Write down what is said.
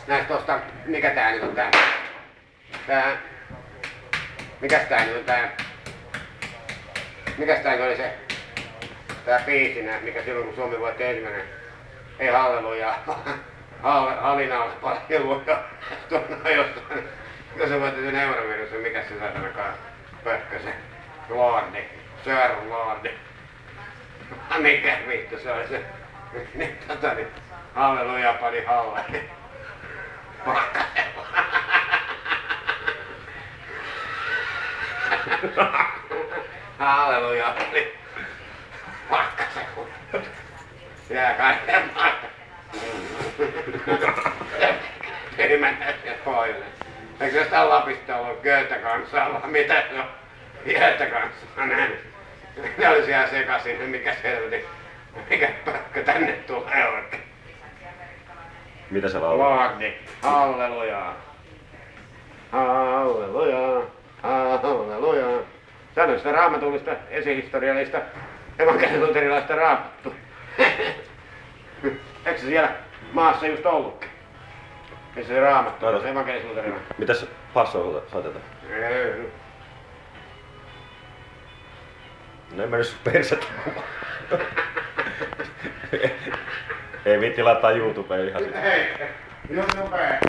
näistä tosta, mikä tää nyt on mikäs tää nyt on mikäs tää oli se tää biisi, mikä silloin kun Suomi voitti ensimmäinen, ei halleluja, Halinalle paljon ja tuonne jostain, kun se voitti sen Euroviidussa, mikäs se saatanakaan pökkösen, Lordi, Sir Lordi. Mikä vittu se oli se, niin halleluja pani halle. Pakkasella. Halleluja pani pakkasella. Jää kaiken maata. Ei mennä sieltä pohjalle. Eikö se jostain Lapista ollut Göta-kansaa vai mitä se on? Göta-kansaa nähnyt. Ne oli siellä sekasin, mikä selvi. Mikä pökkö tänne tulee oikein. Mitä se laulaa? Lordi, halleluja. Halleluja. Halleluja. Se on sitä raamatullista, esihistoriallista, evankelis-luterilaista raamattua. Eikö se siellä maassa just ollutkin? Missä se raamattu on, se evankelis-luterilainen. Mitäs passoa soitetaan? No en mä nyt persettä kuvaa. Ei viitti laittaa YouTubeen ihan sitä. Hei, YouTube.